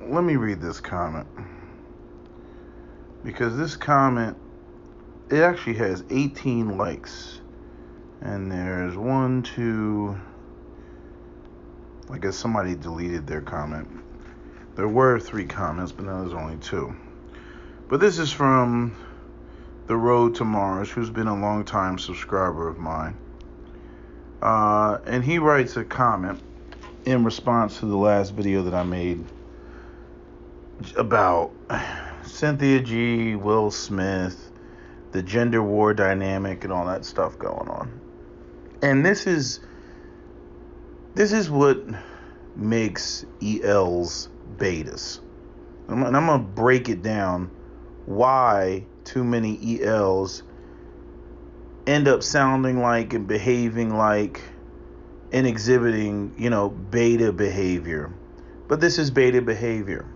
let me read this comment, because this comment, it actually has 18 likes, and there's one, two, I guess somebody deleted their comment. There were 3 comments, but now there's only 2. But this is from The Road to Mars, who's been a long time subscriber of mine. And he writes a comment in response to the last video that I made about Cynthia G, Will Smith, the gender war dynamic, and all that stuff going on. And this is what makes ELs betas. And I'm going to break it down why too many ELs end up sounding like and behaving like and exhibiting, beta behavior. But this is beta behavior.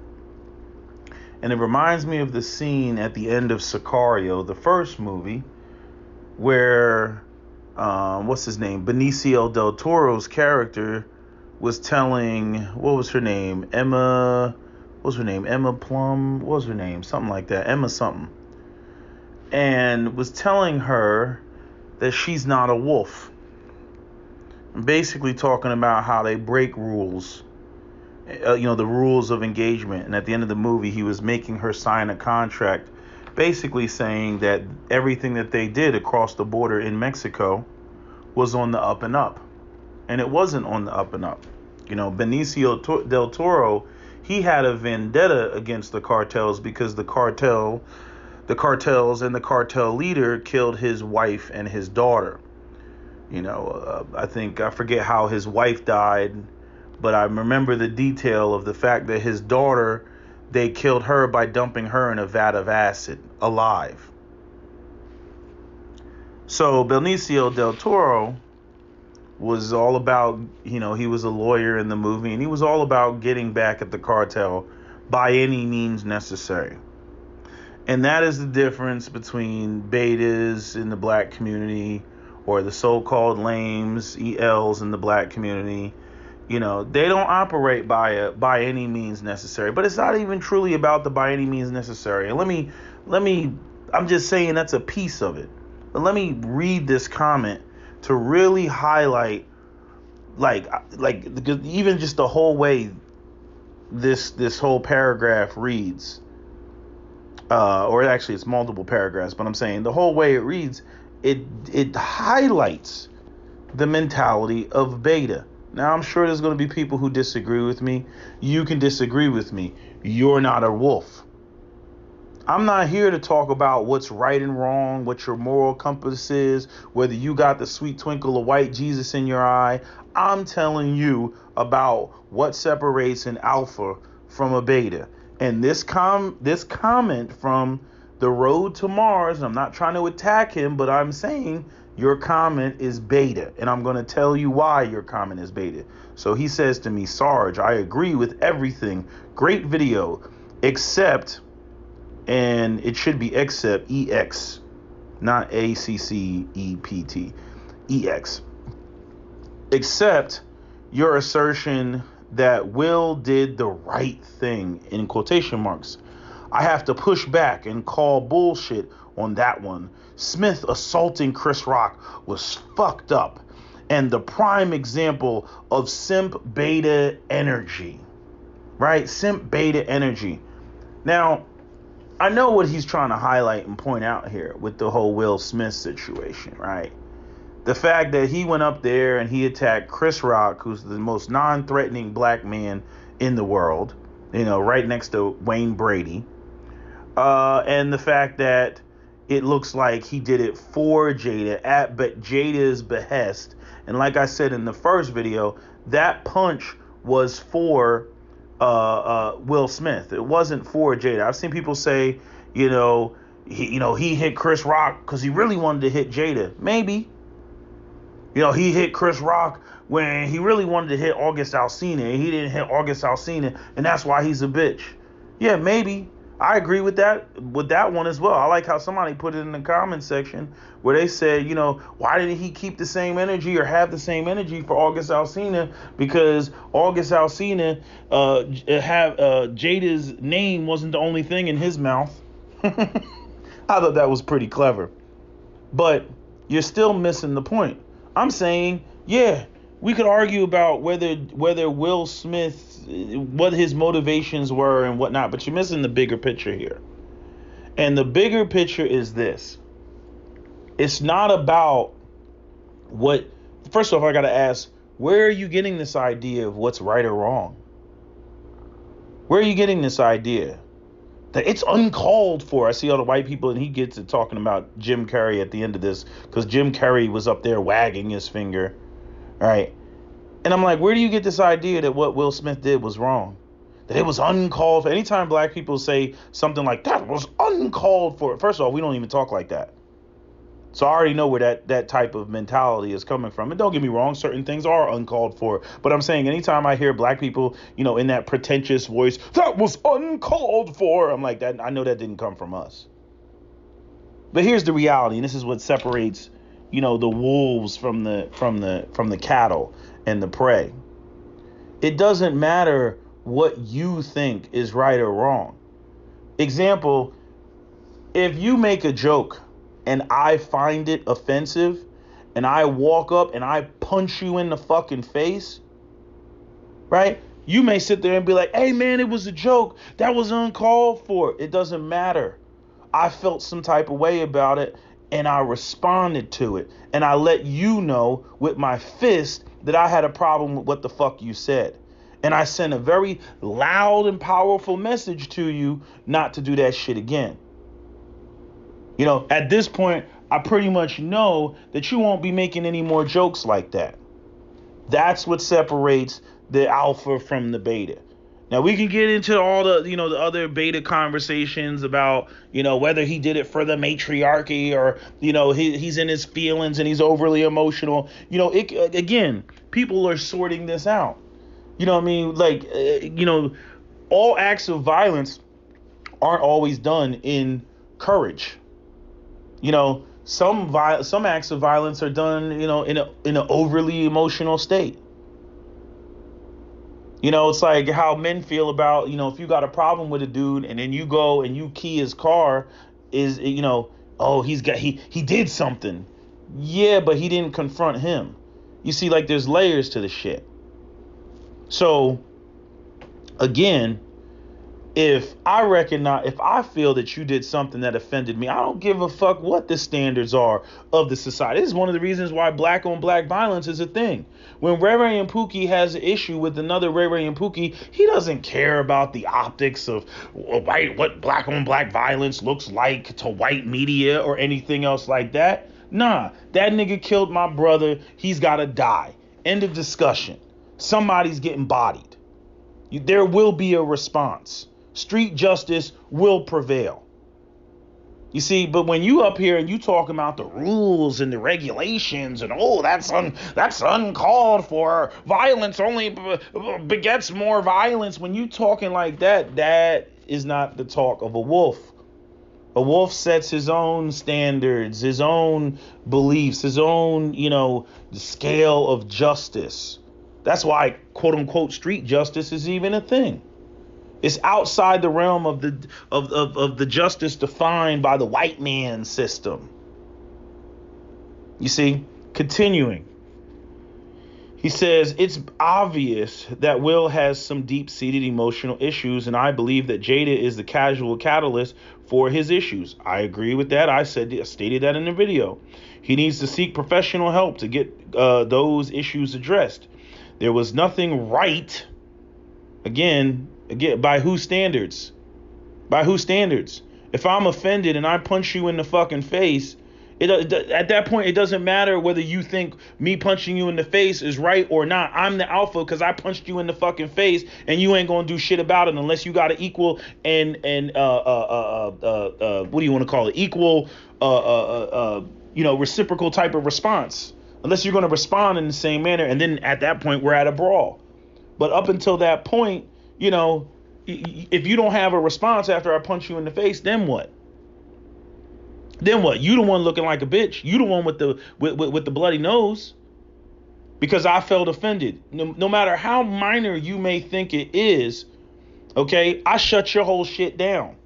And it reminds me of the scene at the end of Sicario, the first movie, where, what's his name? Benicio del Toro's character was telling, what was her name? Emma Plum? What was her name? Something like that. Emma something. And was telling her that she's not a wolf. Basically talking about how they break rules, the rules of engagement. And at the end of the movie, he was making her sign a contract, basically saying that everything that they did across the border in Mexico was on the up and up. And it wasn't on the up and up. Benicio del Toro, he had a vendetta against the cartels because the cartels and the cartel leader killed his wife and his daughter. I forget how his wife died, but I remember the detail of the fact that his daughter, they killed her by dumping her in a vat of acid, alive. So Benicio del Toro was all about, he was a lawyer in the movie, and he was all about getting back at the cartel by any means necessary. And that is the difference between betas in the black community, or the so-called lames, ELs in the black community. They don't operate by any means necessary. But it's not even truly about the by any means necessary. And let me I'm just saying that's a piece of it. But let me read this comment to really highlight like even just the whole way this whole paragraph reads. Or actually it's multiple paragraphs, but I'm saying the whole way it reads, it highlights the mentality of beta. Now, I'm sure there's going to be people who disagree with me. You can disagree with me. You're not a wolf. I'm not here to talk about what's right and wrong, what your moral compass is, whether you got the sweet twinkle of white Jesus in your eye. I'm telling you about what separates an alpha from a beta. And this comment from The Road to Mars, I'm not trying to attack him, but I'm saying your comment is beta. And I'm going to tell you why your comment is beta. So he says to me, Sarge, I agree with everything. Great video, except, and it should be except, EX, not ACCEPT, EX. Except your assertion that Will did the right thing, in quotation marks. I have to push back and call bullshit on that one. Smith assaulting Chris Rock was fucked up and the prime example of simp beta energy, right? Simp beta energy. Now, I know what he's trying to highlight and point out here with the whole Will Smith situation, right? The fact that he went up there and he attacked Chris Rock, who's the most non-threatening black man in the world, right next to Wayne Brady. And the fact that it looks like he did it for Jada at Jada's behest. And like I said in the first video, that punch was for Will Smith. It wasn't for Jada. I've seen people say, he hit Chris Rock because he really wanted to hit Jada. Maybe. He hit Chris Rock when he really wanted to hit August Alsina. He didn't hit August Alsina, and that's why he's a bitch. Yeah, maybe. I agree with that one as well. I like how somebody put it in the comment section where they said, why didn't he keep the same energy or have the same energy for August Alsina? Because August Alsina have Jada's name wasn't the only thing in his mouth. I thought that was pretty clever. But you're still missing the point. I'm saying, yeah, we could argue about whether Will Smith, what his motivations were and whatnot, but you're missing the bigger picture here. And the bigger picture is this. It's not about what. First off, I got to ask, where are you getting this idea of what's right or wrong? Where are you getting this idea that it's uncalled for? I see all the white people, and he gets it talking about Jim Carrey at the end of this, because Jim Carrey was up there wagging his finger, right? And I'm like, where do you get this idea that what Will Smith did was wrong? That it was uncalled for? Anytime black people say something like that was uncalled for, first of all, we don't even talk like that. So I already know where that type of mentality is coming from. And don't get me wrong, certain things are uncalled for. But I'm saying anytime I hear black people, in that pretentious voice, that was uncalled for, I'm like, that. I know that didn't come from us. But here's the reality, and this is what separates, the wolves from the cattle and the prey. It doesn't matter what you think is right or wrong. Example, if you make a joke and I find it offensive and I walk up and I punch you in the fucking face, right? You may sit there and be like, hey man, it was a joke. That was uncalled for. It doesn't matter. I felt some type of way about it and I responded to it. And I let you know with my fist that I had a problem with what the fuck you said. And I sent a very loud and powerful message to you not to do that shit again. At this point, I pretty much know that you won't be making any more jokes like that. That's what separates the alpha from the beta. Now, we can get into all the, the other beta conversations about, whether he did it for the matriarchy or, he's in his feelings and he's overly emotional. Again, people are sorting this out. You know what I mean? Like, all acts of violence aren't always done in courage. Some acts of violence are done, in an overly emotional state. It's like how men feel about, if you got a problem with a dude and then you go and you key his car, is, oh, he did something. Yeah, but he didn't confront him. You see, like, there's layers to the shit. So, again, if I feel that you did something that offended me, I don't give a fuck what the standards are of the society. This is one of the reasons why black on black violence is a thing. When Ray Ray and Pookie has an issue with another Ray Ray and Pookie, he doesn't care about the optics of what black on black violence looks like to white media or anything else like that. Nah, that nigga killed my brother. He's got to die. End of discussion. Somebody's getting bodied. There will be a response. Street justice will prevail. You see, but when you up here and you talking about the rules and the regulations and that's uncalled for, violence only begets more violence. When you talking like that, that is not the talk of a wolf. A wolf sets his own standards, his own beliefs, his own, scale of justice. That's why, quote unquote, street justice is even a thing. It's outside the realm of the justice defined by the white man system. You see, continuing. He says, it's obvious that Will has some deep-seated emotional issues, and I believe that Jada is the casual catalyst for his issues. I agree with that. I stated that in the video. He needs to seek professional help to get those issues addressed. There was nothing right. Again, by whose standards? By whose standards? If I'm offended and I punch you in the fucking face, at that point, it doesn't matter whether you think me punching you in the face is right or not. I'm the alpha because I punched you in the fucking face, and you ain't gonna do shit about it unless you got an equal and what do you want to call it? Equal, reciprocal type of response. Unless you're gonna respond in the same manner, and then at that point we're at a brawl. But up until that point, If you don't have a response after I punch you in the face, then what? Then what? You the one looking like a bitch. You the one with the bloody nose. Because I felt offended. No matter how minor you may think it is, okay, I shut your whole shit down.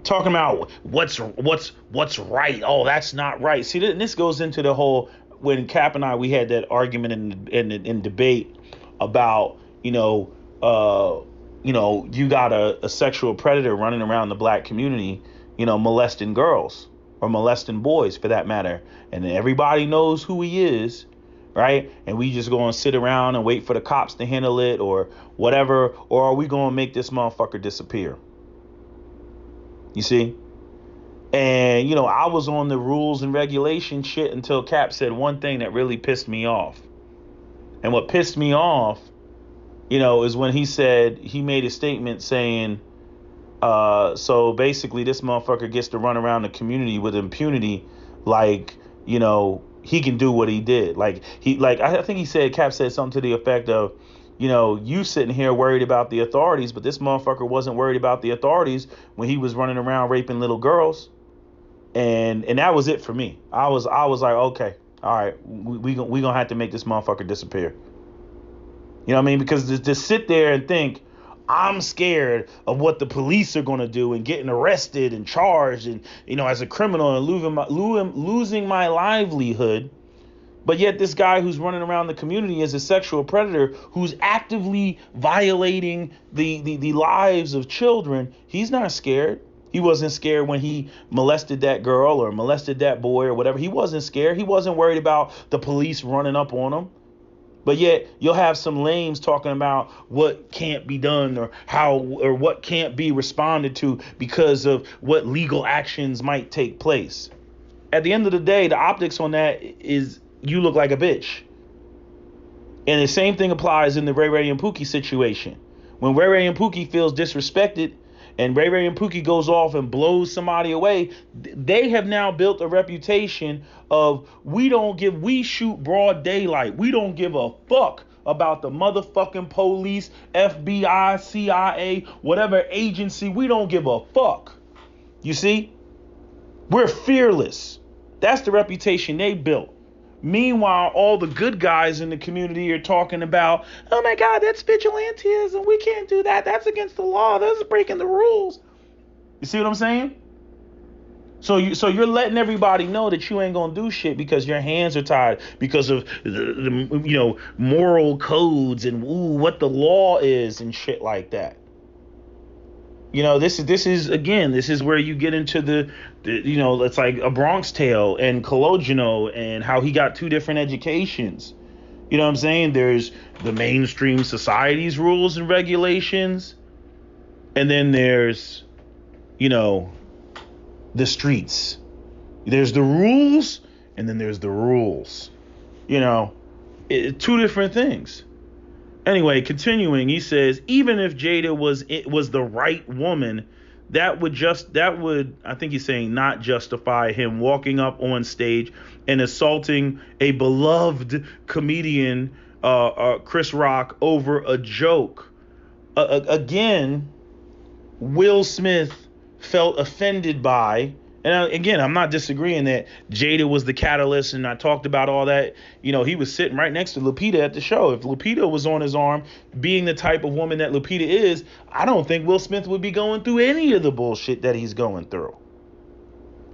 Talking about what's right. Oh, that's not right. See, this goes into the whole, when Cap and I, we had that argument in debate about, you got a sexual predator running around the black community, molesting girls or molesting boys for that matter. And everybody knows who he is, right? And we just going to sit around and wait for the cops to handle it or whatever. Or are we going to make this motherfucker disappear? You see? And, I was on the rules and regulation shit until Cap said one thing that really pissed me off. And what pissed me off, is when he made a statement saying, so basically this motherfucker gets to run around the community with impunity, like, he can do what he did. I think he said, Cap said something to the effect of, you sitting here worried about the authorities, but this motherfucker wasn't worried about the authorities when he was running around raping little girls. And that was it for me. I was like, okay, all right, we gonna have to make this motherfucker disappear. You know what I mean? Because to sit there and think I'm scared of what the police are going to do and getting arrested and charged and, as a criminal and losing my livelihood. But yet this guy who's running around the community is a sexual predator who's actively violating the lives of children. He's not scared. He wasn't scared when he molested that girl or molested that boy or whatever. He wasn't scared. He wasn't worried about the police running up on him. But yet you'll have some lames talking about what can't be done or what can't be responded to because of what legal actions might take place. At the end of the day, the optics on that is you look like a bitch. And the same thing applies in the Ray Ray and Pookie situation. When Ray Ray and Pookie feels disrespected and Ray Ray and Pookie goes off and blows somebody away, they have now built a reputation of we shoot broad daylight. We don't give a fuck about the motherfucking police, FBI, CIA, whatever agency. We don't give a fuck. You see? We're fearless. That's the reputation they built. Meanwhile, all the good guys in the community are talking about, oh my God, that's vigilantism. We can't do that. That's against the law. That's breaking the rules. You see what I'm saying? So you're letting everybody know that you ain't gonna do shit because your hands are tied because of the moral codes and what the law is and shit like that. This is where you get into the it's like a Bronx Tale and Cologino and how he got two different educations. You know what I'm saying? There's the mainstream society's rules and regulations, and then there's, the streets. There's the rules, and then there's the rules. Two different things. Anyway, continuing, he says, even if Jada was the right woman, that would I think he's saying not justify him walking up on stage and assaulting a beloved comedian, Chris Rock, over a joke. Again, Will Smith felt offended by. And again, I'm not disagreeing that Jada was the catalyst, and I talked about all that. He was sitting right next to Lupita at the show. If Lupita was on his arm, being the type of woman that Lupita is, I don't think Will Smith would be going through any of the bullshit that he's going through.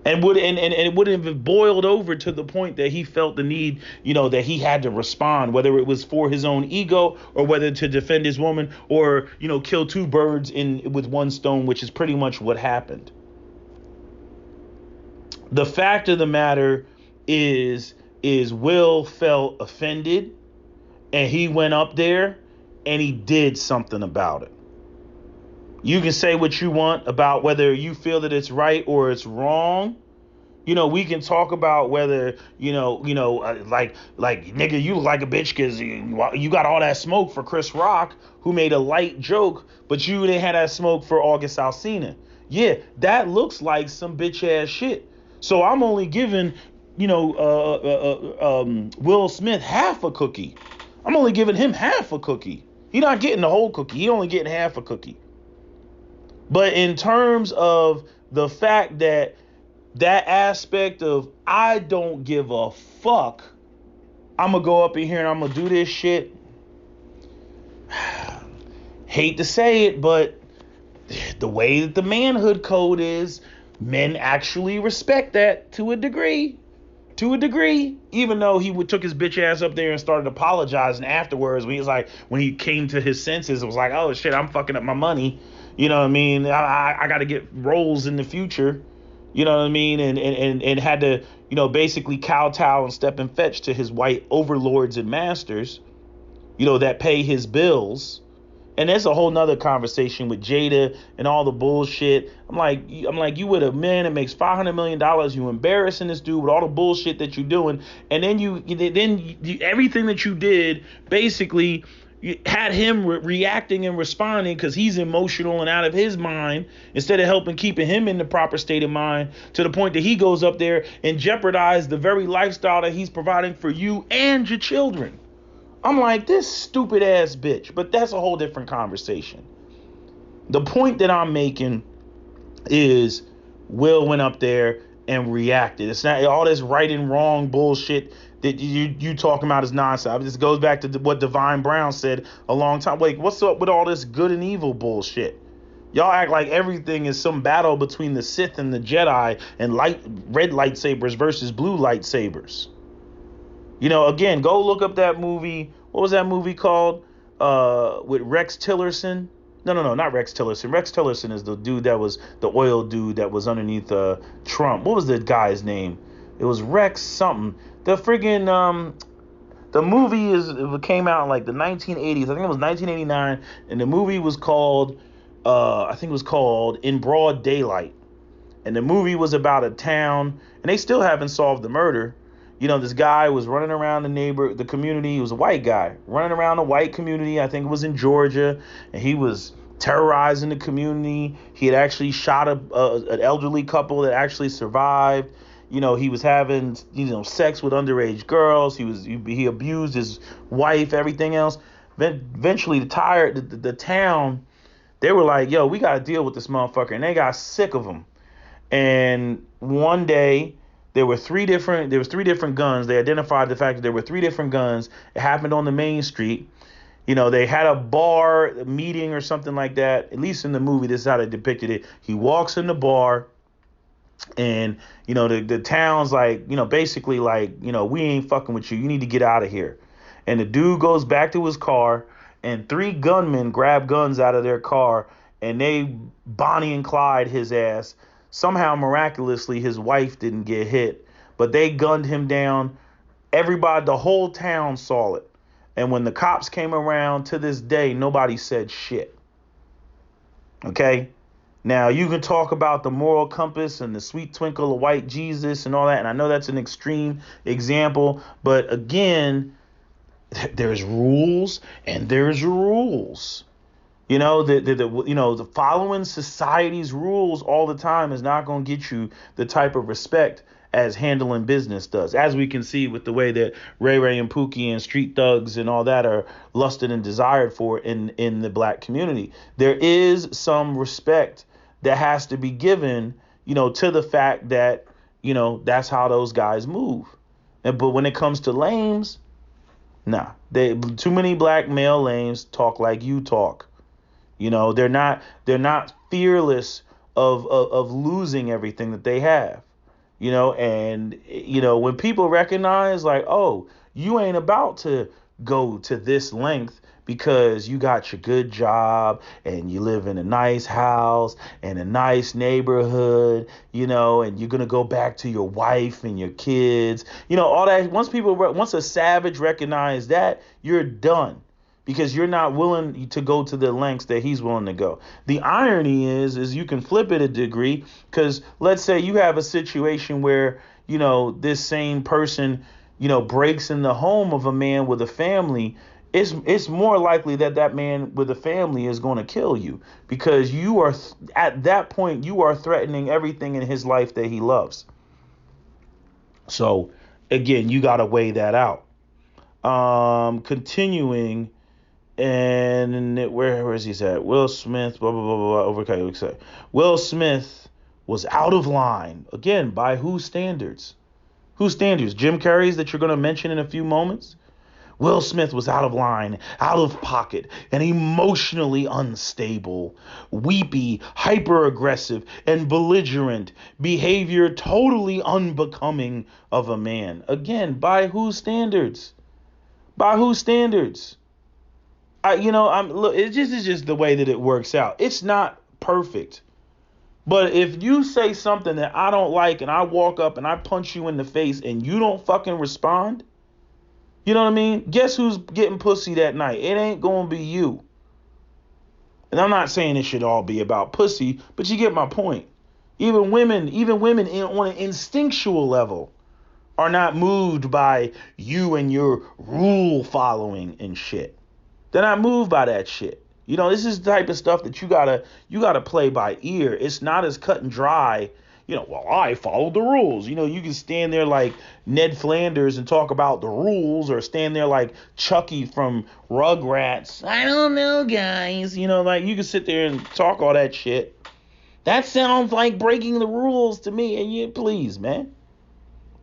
And it wouldn't have boiled over to the point that he felt the need, that he had to respond, whether it was for his own ego or whether to defend his woman or, kill two birds with one stone, which is pretty much what happened. The fact of the matter is Will felt offended and he went up there and he did something about it. You can say what you want about whether you feel that it's right or it's wrong. We can talk about whether, like nigga, you look like a bitch because you got all that smoke for Chris Rock, who made a light joke, but you didn't have that smoke for August Alsina. Yeah, that looks like some bitch ass shit. So I'm only giving, Will Smith half a cookie. I'm only giving him half a cookie. He's not getting the whole cookie. He only getting half a cookie. But in terms of the fact that aspect of I don't give a fuck, I'm gonna go up in here and I'm gonna do this shit. Hate to say it, but the way that the manhood code is, men actually respect that to a degree. To a degree, even though he took his bitch ass up there and started apologizing afterwards when he was like, when he came to his senses, it was like, oh shit, I'm fucking up my money. You know what I mean? I got to get roles in the future. You know what I mean? And had to, basically kowtow and step and fetch to his white overlords and masters, that pay his bills. And there's a whole nother conversation with Jada and all the bullshit. I'm like, you with a man that makes $500 million, you embarrassing this dude with all the bullshit that you're doing. And then everything that you did, basically, you had him reacting and responding because he's emotional and out of his mind, instead of keeping him in the proper state of mind, to the point that he goes up there and jeopardizes the very lifestyle that he's providing for you and your children. I'm like, this stupid ass bitch. But that's a whole different conversation. The point that I'm making is Will went up there and reacted. It's not all this right and wrong bullshit that you talking about is nonsense. This goes back to what Divine Brown said a long time. Like, what's up with all this good and evil bullshit? Y'all act like everything is some battle between the Sith and the Jedi and red lightsabers versus blue lightsabers. Again, go look up that movie. What was that movie called? With Rex Tillerson? No, not Rex Tillerson. Rex Tillerson is the dude that was the oil dude that was underneath Trump. What was the guy's name? It was Rex something. The friggin' the movie it came out in like the 1980s. I think it was 1989, and the movie was called In Broad Daylight. And the movie was about a town, and they still haven't solved the murder. This guy was running around the community. He was a white guy running around the white community. I think it was in Georgia, and he was terrorizing the community. He had actually shot an elderly couple that actually survived. He was having, sex with underage girls. He abused his wife, everything else. Eventually, the town, they were like, yo, we got to deal with this motherfucker. And they got sick of him. And one day, there was three different guns. They identified the fact that there were three different guns. It happened on the main street. They had a bar, a meeting or something like that. At least in the movie, this is how they depicted it. He walks in the bar, and, the town's like, basically like, we ain't fucking with you. You need to get out of here. And the dude goes back to his car, and three gunmen grab guns out of their car, and they Bonnie and Clyde his ass. Somehow, miraculously, his wife didn't get hit, but they gunned him down. Everybody, the whole town saw it. And when the cops came around, to this day, nobody said shit. Okay? Now, you can talk about the moral compass and the sweet twinkle of white Jesus and all that, and I know that's an extreme example, but again, there's rules and there's rules. The following society's rules all the time is not going to get you the type of respect as handling business does, as we can see with the way that Ray Ray and Pookie and street thugs and all that are lusted and desired for in the black community. There is some respect that has to be given, to the fact that, that's how those guys move. But when it comes to lames, nah, too many black male lames talk like you talk. They're not fearless of losing everything that they have, and, when people recognize like, oh, you ain't about to go to this length because you got your good job and you live in a nice house and a nice neighborhood, and you're going to go back to your wife and your kids, all that. Once a savage recognize that, you're done. Because you're not willing to go to the lengths that he's willing to go. The irony is you can flip it a degree, because let's say you have a situation where, this same person, breaks in the home of a man with a family. It's more likely that man with a family is going to kill you, because you are at that point, you are threatening everything in his life that he loves. So again, you got to weigh that out. Continuing. And where is he at? Will Smith, blah, blah, blah, blah, okay. Will Smith was out of line. Again, by whose standards? Whose standards? Jim Carrey's that you're going to mention in a few moments? Will Smith was out of line, out of pocket, and emotionally unstable, weepy, hyper-aggressive, and belligerent behavior totally unbecoming of a man. Again, by whose standards? By whose standards? Look, it's just the way that it works out. It's not perfect. But if you say something that I don't like and I walk up and I punch you in the face and you don't fucking respond, you know what I mean? Guess who's getting pussy that night? It ain't gonna be you. And I'm not saying it should all be about pussy, but you get my point. Even women on an instinctual level are not moved by you and your rule following and shit. They're not moved by that shit. This is the type of stuff that you gotta play by ear. It's not as cut and dry. Well, I followed the rules. You can stand there like Ned Flanders and talk about the rules, or stand there like Chucky from Rugrats. I don't know, guys. Like you can sit there and talk all that shit. That sounds like breaking the rules to me. And please, man.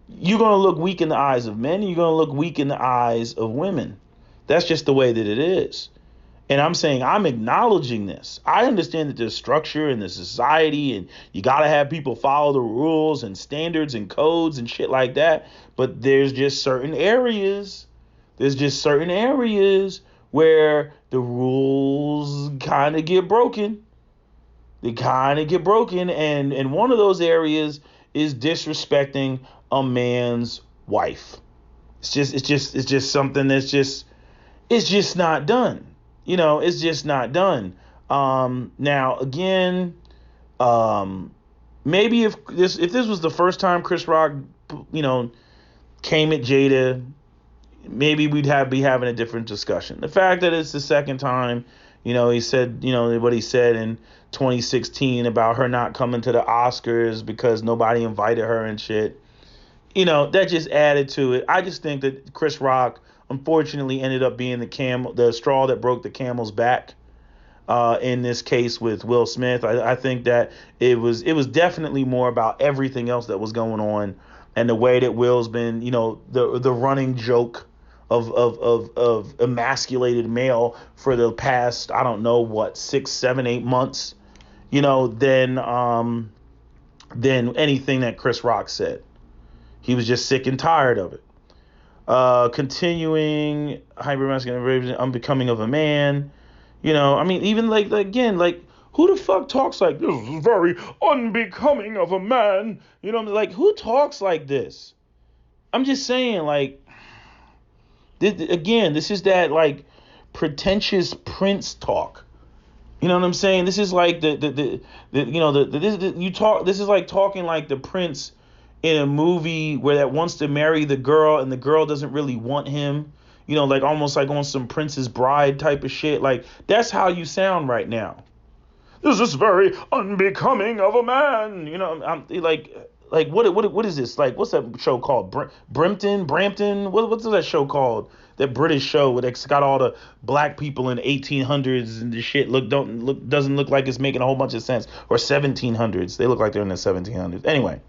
You're going to look weak in the eyes of men. And you're going to look weak in the eyes of women. That's just the way that it is. And I'm saying I'm acknowledging this. I understand that there's structure in the society and you got to have people follow the rules and standards and codes and shit like that. But there's just certain areas. Where the rules kind of get broken. They kind of get broken. And one of those areas is disrespecting a man's wife. It's just something that's it's just not done. It's just not done. Now again, maybe if this was the first time Chris Rock, came at Jada, maybe we'd be having a different discussion. The fact that it's the second time, he said, what he said in 2016 about her not coming to the Oscars because nobody invited her and shit. That just added to it. I just think that Chris Rock, unfortunately, ended up being the straw that broke the camel's back in this case with Will Smith. I think that it was definitely more about everything else that was going on and the way that Will's been, the running joke of emasculated male for the past, I don't know what, 6, 7, 8 months, than anything that Chris Rock said. He was just sick and tired of it. Continuing hypermasculine, unbecoming of a man. Even who the fuck talks like this is very unbecoming of a man? Who talks like this? I'm just saying, this is that pretentious prince talk. You know what I'm saying? This is like this is like talking like the prince in a movie where that wants to marry the girl and the girl doesn't really want him, almost like on some Princess Bride type of shit. That's how you sound right now. This is very unbecoming of a man. I'm what is this? What's that show called? Brampton? What's that show called? That British show that's got all the black people in 1800s and the shit doesn't look like it's making a whole bunch of sense. Or 1700s. They look like they're in the 1700s. Anyway.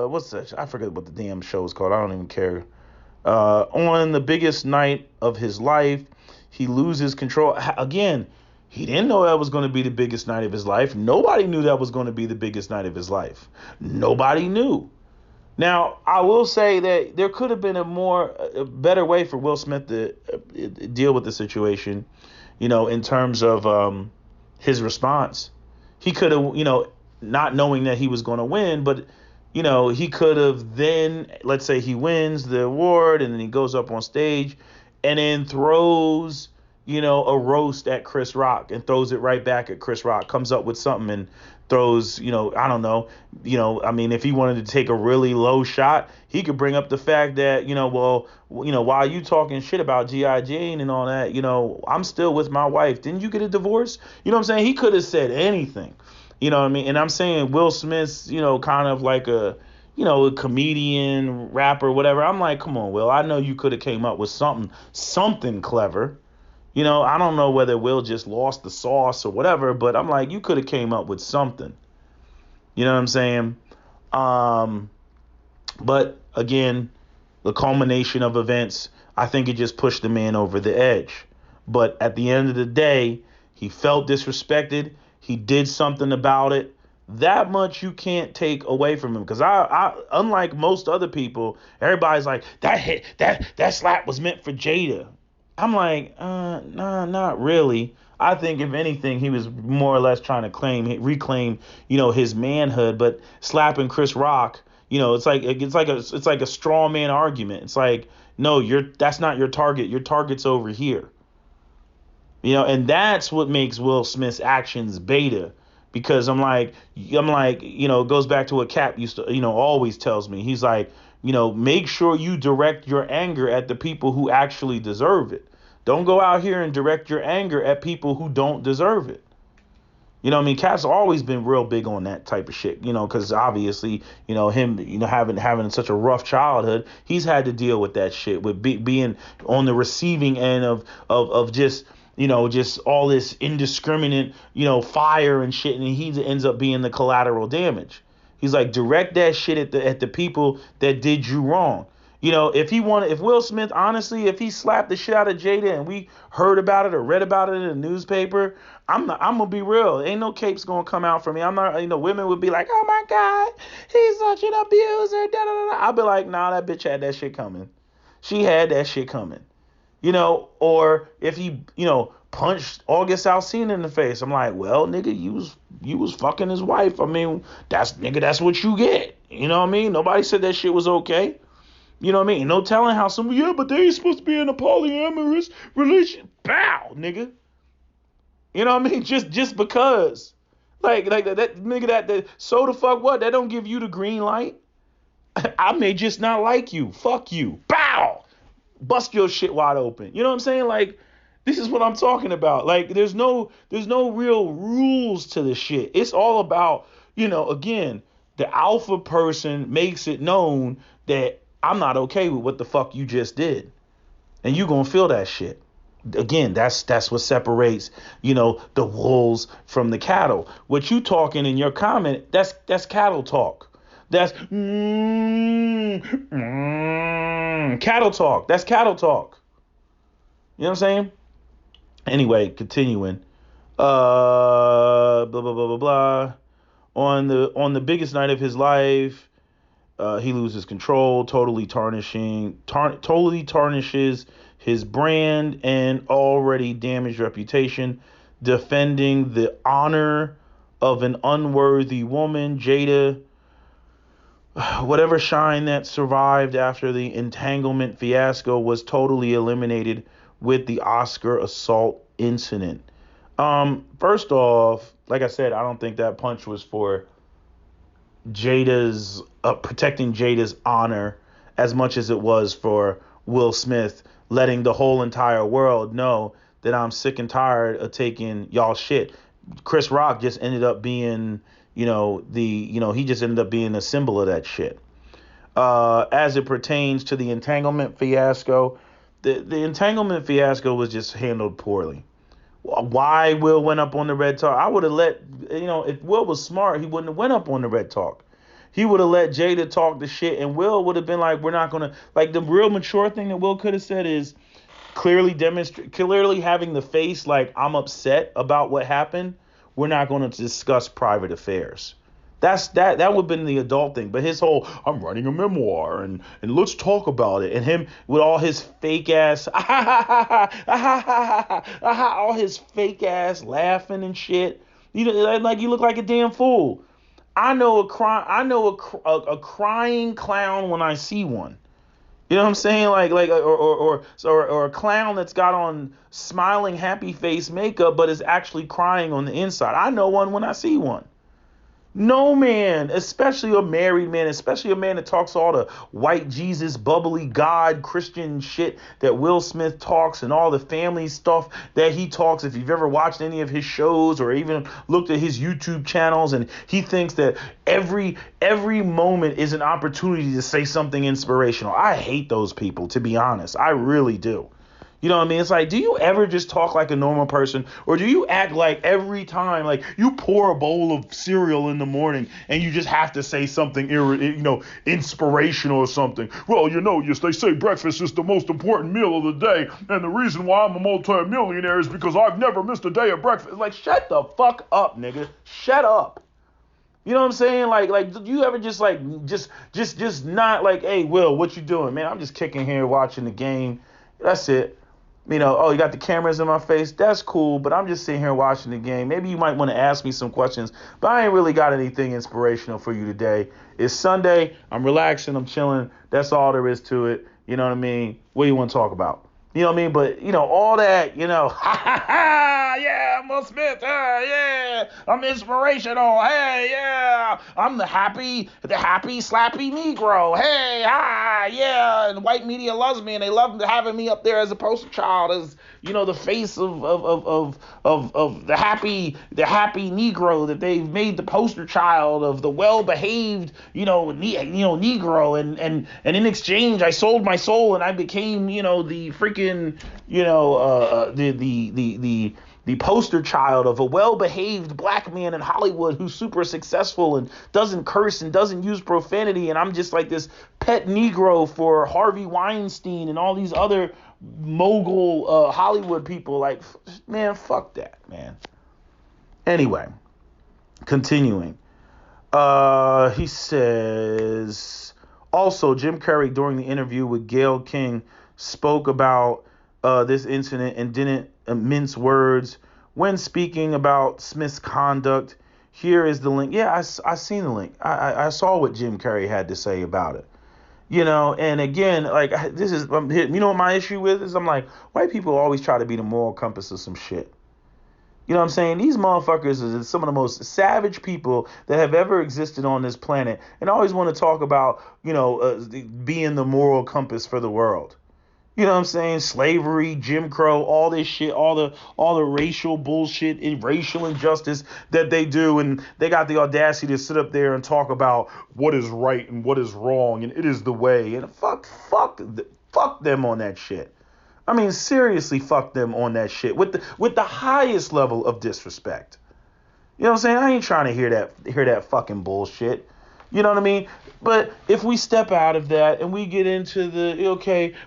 What's that? I forget what the damn show is called. I don't even care. On the biggest night of his life, he loses control. Again, he didn't know that was going to be the biggest night of his life. Nobody knew that was going to be the biggest night of his life. Nobody knew. Now, I will say that there could have been a better way for Will Smith to deal with the situation, in terms of his response. He could have, not knowing that he was going to win, but, he could have then, let's say he wins the award and then he goes up on stage and then throws, a roast at Chris Rock and throws it right back at Chris Rock, comes up with something and throws, I don't know, if he wanted to take a really low shot, he could bring up the fact that, while you talking shit about G.I. Jane and all that, I'm still with my wife. Didn't you get a divorce? You know what I'm saying? He could have said anything. And I'm saying Will Smith's, kind of like a, a comedian, rapper, whatever. I'm like, come on, Will. I know you could have came up with something clever. I don't know whether Will just lost the sauce or whatever, but I'm like, you could have came up with something. You know what I'm saying? Um, but again, the culmination of events, I think it just pushed the man over the edge. But at the end of the day, he felt disrespected. He did something about it. That much you can't take away from him. Because I, unlike most other people, everybody's like, that slap was meant for Jada. I'm like, nah, not really. I think if anything, he was more or less trying to reclaim, his manhood. But slapping Chris Rock, it's like a straw man argument. It's like, no, that's not your target. Your target's over here. And that's what makes Will Smith's actions beta. Because it goes back to what Cap used to, always tells me. He's like, make sure you direct your anger at the people who actually deserve it. Don't go out here and direct your anger at people who don't deserve it. Cap's always been real big on that type of shit, because obviously, him, having such a rough childhood, he's had to deal with that shit, with being on the receiving end of just, just all this indiscriminate, fire and shit, and he ends up being the collateral damage. He's like, direct that shit at the people that did you wrong. If Will Smith, honestly, if he slapped the shit out of Jada and we heard about it or read about it in the newspaper, I'm gonna be real. Ain't no capes gonna come out for me. I'm not, women would be like, oh my God, he's such an abuser. Da, da, da, da. I'll be like, nah, that bitch had that shit coming. She had that shit coming. Or if he, punched August Alsina in the face, I'm like, well, nigga, you was fucking his wife. I mean, that's what you get. You know what I mean? Nobody said that shit was okay. You know what I mean? No telling how some, yeah, but they ain't supposed to be in a polyamorous relation. Bow, nigga. You know what I mean? Just because. Like that nigga that so the fuck what? That don't give you the green light. I may just not like you. Fuck you. Bow. Bust your shit wide open. You know what I'm saying? Like, this is what I'm talking about. Like, there's no real rules to this shit. It's all about, again, the alpha person makes it known that I'm not okay with what the fuck you just did. And you gonna feel that shit. Again, that's what separates, the wolves from the cattle. What you talking in your comment, that's cattle talk. That's cattle talk. That's cattle talk. You know what I'm saying? Anyway, continuing. Blah blah blah blah blah. On the biggest night of his life, he loses control, totally tarnishes his brand and already damaged reputation, defending the honor of an unworthy woman, Jada. Whatever shine that survived after the entanglement fiasco was totally eliminated with the Oscar assault incident. First off, like I said, I don't think that punch was for Jada's protecting Jada's honor as much as it was for Will Smith letting the whole entire world know that I'm sick and tired of taking y'all shit. Chris Rock just ended up being, he just ended up being a symbol of that shit. As it pertains to the entanglement fiasco, the entanglement fiasco was just handled poorly. Why Will went up on the red talk? I would have let, if Will was smart, he wouldn't have went up on the red talk. He would have let Jada talk the shit, and Will would have been like, we're not going to, like, the real mature thing that Will could have said is clearly having the face like, I'm upset about what happened. We're not going to discuss private affairs. That would have been the adult thing. But his whole, I'm writing a memoir and let's talk about it. And him with all his fake ass, all his fake ass laughing and shit. Like you look like a damn fool. I know a crying clown when I see one. You know what I'm saying? Or a clown that's got on smiling happy face makeup but is actually crying on the inside. I know one when I see one. No man, especially a married man, especially a man that talks all the white Jesus, bubbly God, Christian shit that Will Smith talks and all the family stuff that he talks. If you've ever watched any of his shows or even looked at his YouTube channels, and he thinks that every moment is an opportunity to say something inspirational. I hate those people, to be honest. I really do. You know what I mean? It's like, do you ever just talk like a normal person, or do you act like every time, like you pour a bowl of cereal in the morning and you just have to say something, inspirational or something? Well, they say breakfast is the most important meal of the day, and the reason why I'm a multi-millionaire is because I've never missed a day of breakfast. Like, shut the fuck up, nigga. Shut up. You know what I'm saying? Like, do you ever just not like, hey, Will, what you doing, man? I'm just kicking here watching the game. That's it. You got the cameras in my face. That's cool, but I'm just sitting here watching the game. Maybe you might want to ask me some questions, but I ain't really got anything inspirational for you today. It's Sunday. I'm relaxing. I'm chilling. That's all there is to it. You know what I mean? What do you want to talk about? You know what I mean? But, all that, ha ha ha, yeah, I'm Will Smith, yeah, I'm inspirational, hey, yeah, I'm the happy, slappy Negro, hey, hi, yeah, and white media loves me, and they love having me up there as a poster child, as, the face of the happy Negro, that they've made the poster child of the well-behaved, Negro, and in exchange, I sold my soul, and I became, the freaking, the poster child of a well-behaved black man in Hollywood who's super successful and doesn't curse and doesn't use profanity, and I'm just like this pet Negro for Harvey Weinstein and all these other mogul Hollywood people. Like, man, fuck that, man. Anyway, continuing. He says, also, Jim Carrey, during the interview with Gayle King, spoke about this incident and didn't mince words when speaking about Smith's conduct. Here is the link. Yeah, I seen the link. I saw what Jim Carrey had to say about it. And again, like, this is, what my issue with is? I'm like, white people always try to be the moral compass of some shit. You know what I'm saying? These motherfuckers are some of the most savage people that have ever existed on this planet, and always want to talk about, being the moral compass for the world. You know what I'm saying? Slavery, Jim Crow, all this shit, all the racial bullshit and racial injustice that they do, and they got the audacity to sit up there and talk about what is right and what is wrong, and it is the way. And fuck them on that shit. I mean, seriously, fuck them on that shit with the highest level of disrespect. You know what I'm saying? I ain't trying to hear that fucking bullshit. You know what I mean? But if we step out of that and we get into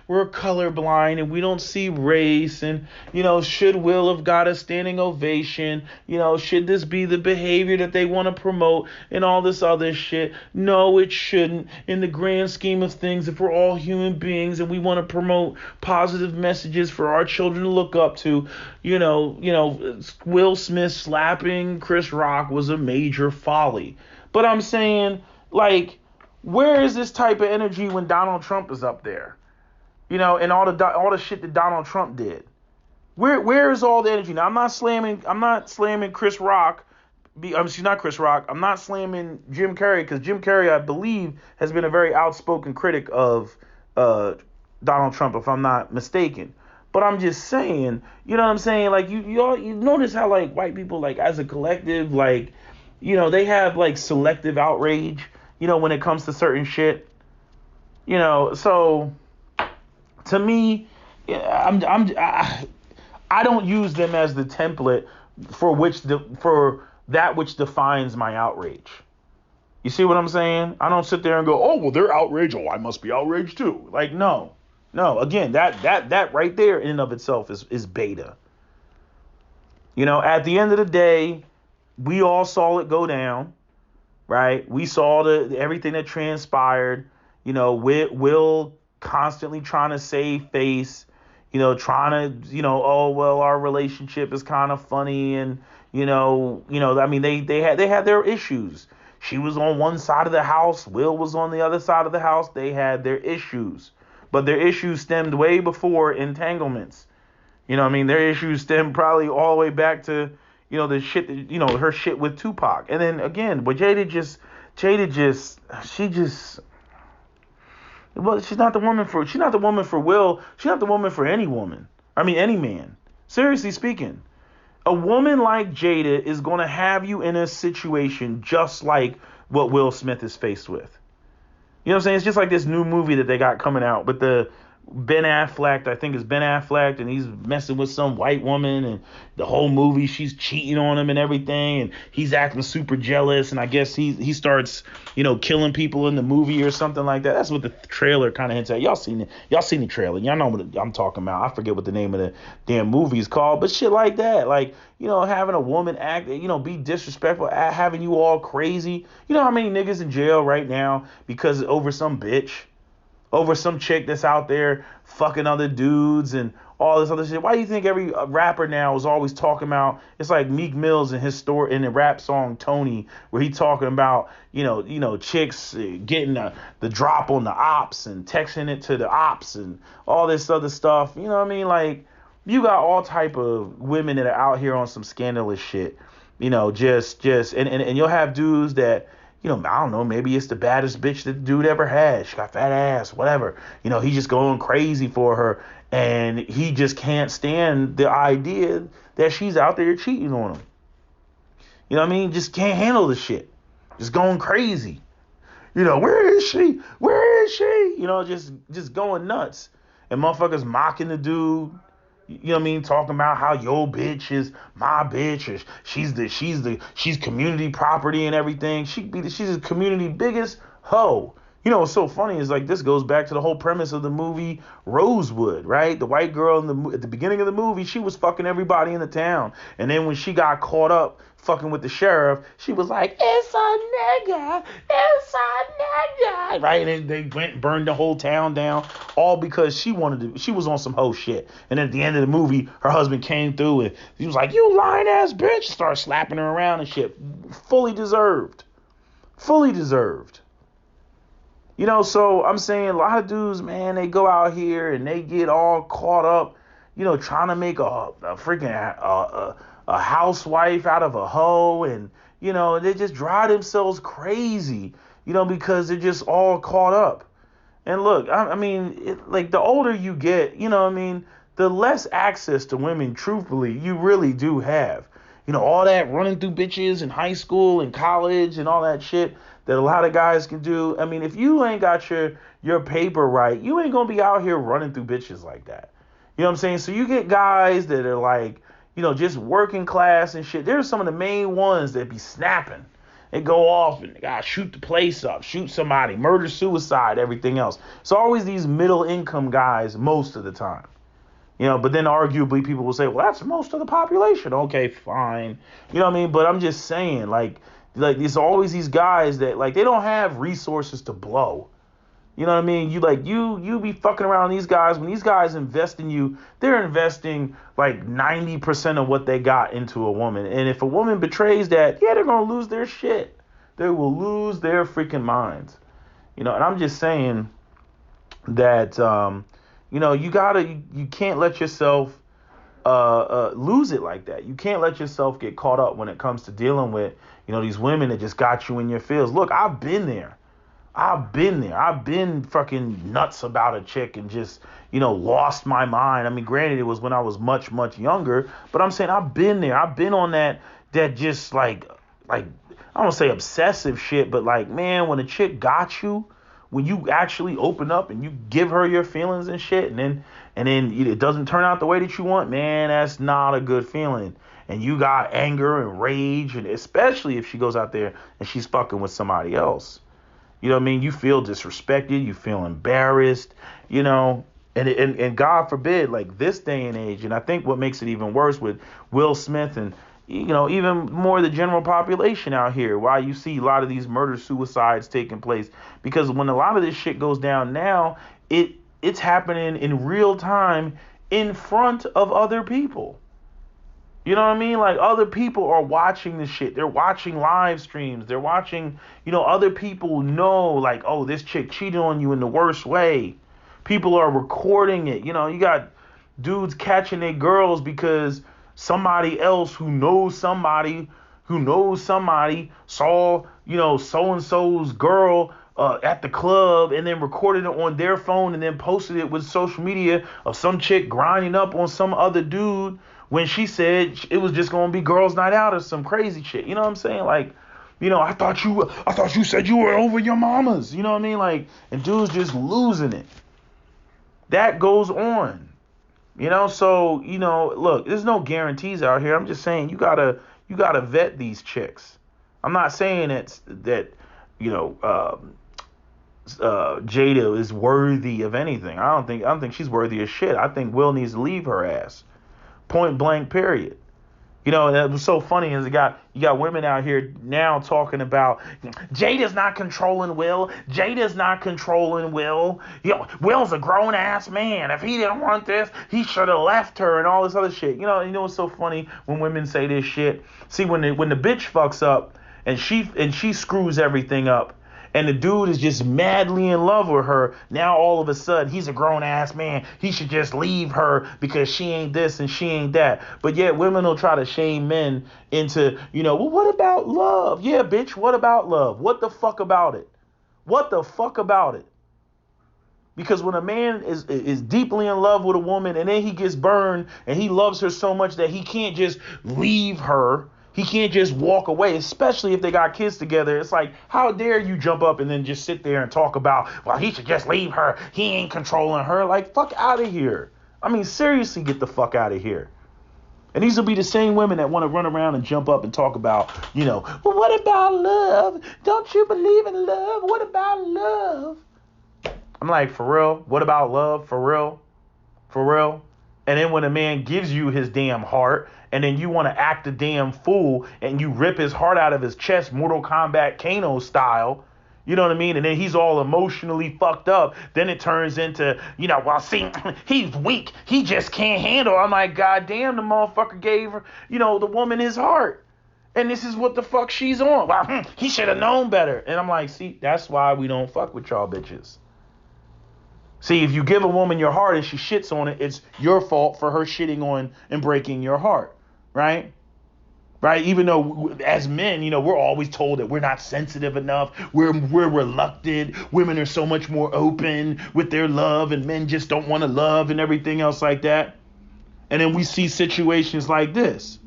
we're colorblind and we don't see race, and, should Will have got a standing ovation? Should this be the behavior that they want to promote and all this other shit? No, it shouldn't. In the grand scheme of things, if we're all human beings and we want to promote positive messages for our children to look up to, Will Smith slapping Chris Rock was a major folly. But I'm saying, like, where is this type of energy when Donald Trump is up there? And all the shit that Donald Trump did. Where is all the energy? Now, I'm not slamming Chris Rock. Not Chris Rock. I'm not slamming Jim Carrey, because Jim Carrey, I believe, has been a very outspoken critic of Donald Trump, if I'm not mistaken. But I'm just saying, you know what I'm saying? Like, you notice how, like, white people, like, as a collective, like, they have, like, selective outrage, when it comes to certain shit. So to me, I don't use them as the template for that which defines my outrage. You see what I'm saying? I don't sit there and go, oh, well, they're outraged, oh, I must be outraged too. Like, no. Again, that right there in and of itself is beta. At the end of the day, we all saw it go down, right? We saw everything that transpired. Will constantly trying to save face, trying to, oh, well, our relationship is kind of funny, and I mean, they had their issues. She was on one side of the house, Will was on the other side of the house. They had their issues, but their issues stemmed way before entanglements. Their issues stemmed probably all the way back to, the shit that, her shit with Tupac. And then again, but she just, well, she's not the woman for Will. She's not the woman for any woman. I mean, any man. Seriously speaking, a woman like Jada is going to have you in a situation just like what Will Smith is faced with. You know what I'm saying? It's just like this new movie that they got coming out with the Ben Affleck. I think it's Ben Affleck, and he's messing with some white woman, and the whole movie she's cheating on him and everything, and he's acting super jealous, and I guess he starts killing people in the movie or something like that. That's what the trailer kind of hints at. Y'all seen the trailer? Y'all know what I'm talking about. I forget what the name of the damn movie is called, but shit like that, like having a woman act, be disrespectful, having you all crazy. You know how many niggas in jail right now because over some bitch? Over some chick that's out there fucking other dudes and all this other shit. Why do you think every rapper now is always talking about? It's like Meek Mill's in his story in the rap song Tony, where he talking about chicks getting the drop on the ops and texting it to the ops and all this other stuff. You know what I mean? Like, you got all type of women that are out here on some scandalous shit. And you'll have dudes that, I don't know, maybe it's the baddest bitch that the dude ever had. She got fat ass, whatever. He's just going crazy for her, and he just can't stand the idea that she's out there cheating on him. You know what I mean? Just can't handle the shit. Just going crazy. Where is she? Where is she? Just going nuts. And motherfuckers mocking the dude. You know what I mean? Talking about how your bitch is my bitch, or she's community property and everything. She's a community biggest hoe. What's so funny is, like, this goes back to the whole premise of the movie Rosewood, right? The white girl at the beginning of the movie, she was fucking everybody in the town, and then when she got caught up fucking with the sheriff, she was like, it's a nigga, right? And they went and burned the whole town down, all because she was on some hoe shit. And at the end of the movie, her husband came through and he was like, you lying ass bitch, started slapping her around and shit. Fully deserved. So I'm saying a lot of dudes, man, they go out here and they get all caught up, trying to make a freaking a housewife out of a hoe, and they just drive themselves crazy, because they're just all caught up. And look, I mean, like, the older you get, the less access to women, truthfully, you really do have. All that running through bitches in high school and college and all that shit that a lot of guys can do. I mean, if you ain't got your paper right, you ain't gonna be out here running through bitches like that. You know what I'm saying? So you get guys that are like, just working class and shit. They're some of the main ones that be snapping. They go off and they gotta shoot the place up, shoot somebody, murder, suicide, everything else. So always these middle income guys most of the time. But then arguably people will say, well, that's most of the population. Okay, fine. You know what I mean? But I'm just saying, like there's always these guys that, like, they don't have resources to blow. You know what I mean? You be fucking around these guys. When these guys invest in you, they're investing like 90% of what they got into a woman. And if a woman betrays that, yeah, they're going to lose their shit. They will lose their freaking minds. And I'm just saying that, you can't let yourself lose it like that. You can't let yourself get caught up when it comes to dealing with, these women that just got you in your feels. Look, I've been there. I've been fucking nuts about a chick and just, lost my mind. I mean, granted, it was when I was much, much younger, but I'm saying I've been there. I've been on that just like, I don't want to say obsessive shit, but like, man, when a chick got you, when you actually open up and you give her your feelings and shit, and then it doesn't turn out the way that you want, man, that's not a good feeling. And you got anger and rage, and especially if she goes out there and she's fucking with somebody else. You know what I mean? You feel disrespected, you feel embarrassed, and God forbid, like, this day and age, and I think what makes it even worse with Will Smith and, even more the general population out here, why you see a lot of these murder suicides taking place, because when a lot of this shit goes down now, it's happening in real time in front of other people. You know what I mean? Like, other people are watching this shit. They're watching live streams. They're watching, other people know, like, oh, this chick cheated on you in the worst way. People are recording it. You got dudes catching their girls because somebody else who knows somebody saw, so-and-so's girl at the club and then recorded it on their phone and then posted it with social media of some chick grinding up on some other dude when she said it was just going to be girls' night out or some crazy shit. You know what I'm saying? Like, I thought you said you were over your mamas. You know what I mean? Like, and dudes just losing it. That goes on. So, look, there's no guarantees out here. I'm just saying you gotta vet these chicks. I'm not saying that Jada is worthy of anything. I don't think she's worthy of shit. I think Will needs to leave her ass. Point blank, period. That was so funny is you got women out here now talking about Jada's not controlling Will. Jada's not controlling Will. Will's a grown ass man. If he didn't want this, he should have left her and all this other shit. What's so funny when women say this shit? See, when the bitch fucks up and she screws everything up, and the dude is just madly in love with her, now all of a sudden he's a grown ass man. He should just leave her because she ain't this and she ain't that. But yet women will try to shame men into, well, what about love? Yeah, bitch, what about love? What the fuck about it? What the fuck about it? Because when a man is deeply in love with a woman and then he gets burned and he loves her so much that he can't just leave her, he can't just walk away, especially if they got kids together. It's like, how dare you jump up and then just sit there and talk about, well, he should just leave her. He ain't controlling her. Like, fuck out of here. I mean, seriously, get the fuck out of here. And these will be the same women that want to run around and jump up and talk about, well, what about love? Don't you believe in love? What about love? I'm like, for real? What about love? For real? For real? And then when a man gives you his damn heart, and then you want to act a damn fool, and you rip his heart out of his chest, Mortal Kombat Kano style, you know what I mean? And then he's all emotionally fucked up. Then it turns into, well, see, he's weak. He just can't handle. I'm like, God damn, the motherfucker gave her, the woman his heart. And this is what the fuck she's on. Well, he should have known better. And I'm like, see, that's why we don't fuck with y'all bitches. See, if you give a woman your heart and she shits on it, it's your fault for her shitting on and breaking your heart, right? Right? Even though as men, we're always told that we're not sensitive enough. We're reluctant. Women are so much more open with their love and men just don't want to love and everything else like that. And then we see situations like this,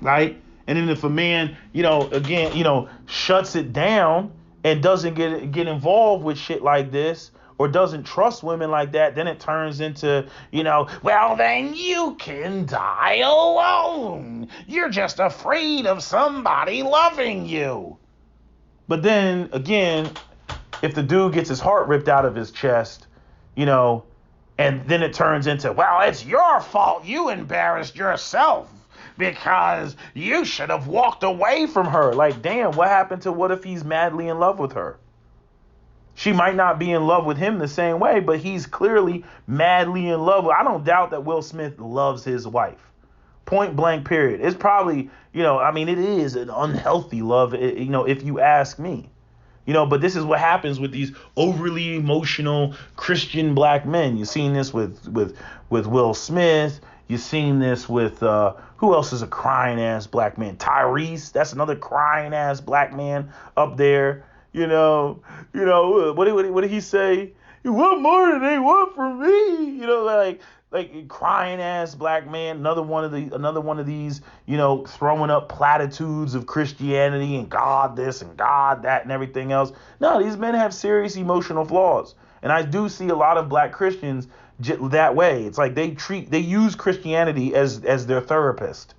right? And then if a man, again, shuts it down and doesn't get involved with shit like this, or doesn't trust women like that, then it turns into, well, then you can die alone. You're just afraid of somebody loving you. But then, again, if the dude gets his heart ripped out of his chest, and then it turns into, well, it's your fault. You embarrassed yourself because you should have walked away from her. Like, damn, what if he's madly in love with her? She might not be in love with him the same way, but he's clearly madly in love. I don't doubt that Will Smith loves his wife. Point blank, period. It's probably, it is an unhealthy love, if you ask me. But this is what happens with these overly emotional Christian black men. You've seen this with Will Smith. You've seen this with, who else is a crying ass black man? Tyrese, that's another crying ass black man up there. What did he say? What more do they want from me? Like crying ass black man. Another one of these, throwing up platitudes of Christianity and God this and God that and everything else. No, these men have serious emotional flaws, and I do see a lot of black Christians that way. It's like they use Christianity as their therapist,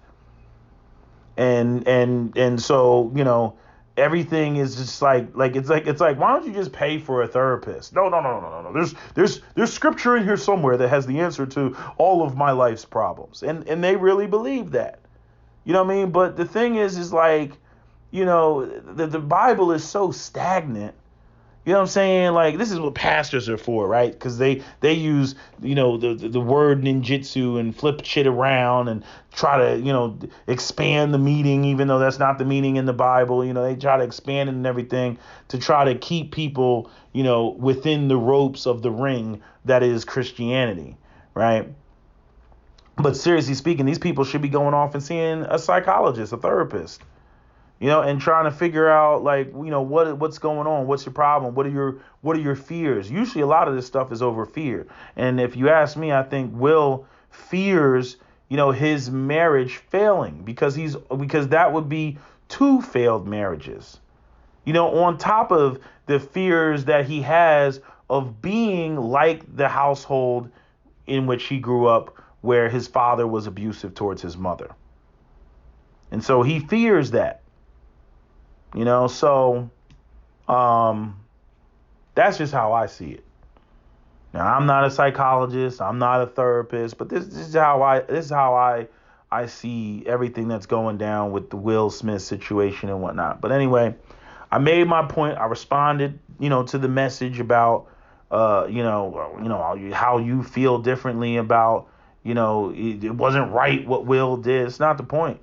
and so everything is just like it's like why don't you just pay for a therapist? No. There's scripture in here somewhere that has the answer to all of my life's problems, and they really believe that. You know what I mean? But the thing is like, the Bible is so stagnant. You know what I'm saying? Like, this is what pastors are for, right? Because they use, the word ninjutsu and flip shit around and try to, expand the meaning, even though that's not the meaning in the Bible. They try to expand it and everything to try to keep people, within the ropes of the ring that is Christianity, right? But seriously speaking, these people should be going off and seeing a psychologist, a therapist, and trying to figure out, like, what's going on, what's your problem, what are your fears. Usually a lot of this stuff is over fear. And if you ask me, I think Will fears, his marriage failing, because that would be two failed marriages, on top of the fears that he has of being like the household in which he grew up, where his father was abusive towards his mother. And so he fears that. So that's just how I see it. Now, I'm not a psychologist, I'm not a therapist, but this is how I see everything that's going down with the Will Smith situation and whatnot. But anyway, I made my point. I responded, to the message about how you feel differently about, it wasn't right what Will did. It's not the point.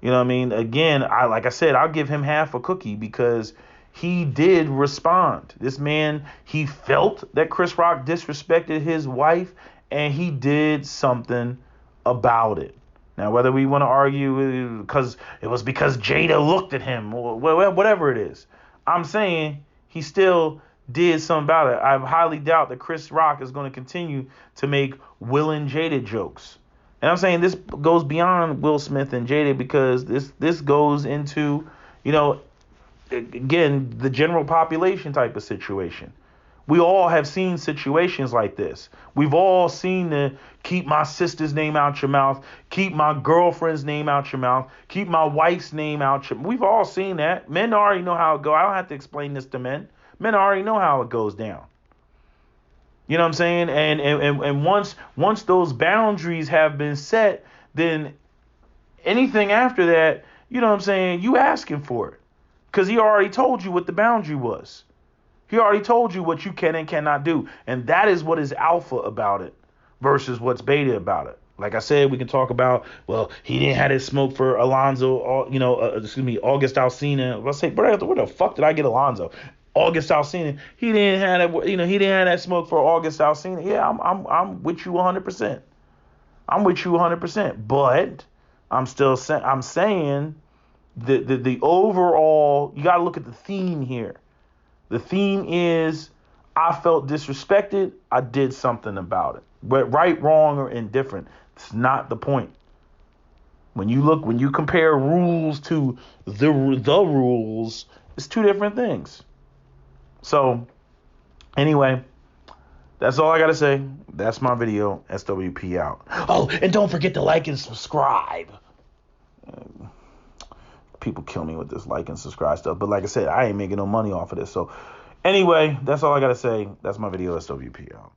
You know what I mean? Again, like I said, I'll give him half a cookie because he did respond. This man, he felt that Chris Rock disrespected his wife, and he did something about it. Now, whether we want to argue because Jada looked at him or whatever it is, I'm saying he still did something about it. I highly doubt that Chris Rock is going to continue to make Will and Jada jokes. And I'm saying this goes beyond Will Smith and Jada, because this goes into, again, the general population type of situation. We all have seen situations like this. We've all seen the keep my sister's name out your mouth, keep my girlfriend's name out your mouth, keep my wife's name out your mouth. We've all seen that. Men already know how it goes. I don't have to explain this to men. Men already know how it goes down. You know what I'm saying? And once those boundaries have been set, then anything after that, you know what I'm saying, you asking for it. Because he already told you what the boundary was. He already told you what you can and cannot do. And that is what is alpha about it versus what's beta about it. Like I said, we can talk about, well, he didn't have his smoke for August Alsina. I say, where the fuck did I get Alonzo? August Alsina. He didn't have that. He didn't have that smoke for August Alsina. Yeah, I'm with you 100%. I'm with you 100%. But I'm saying the overall. You got to look at the theme here. The theme is, I felt disrespected. I did something about it. But right, wrong, or indifferent, it's not the point. When you compare rules to the rules, it's two different things. So, anyway, that's all I got to say. That's my video. SWP out. Oh, and don't forget to like and subscribe. People kill me with this like and subscribe stuff. But like I said, I ain't making no money off of this. So, anyway, that's all I got to say. That's my video. SWP out.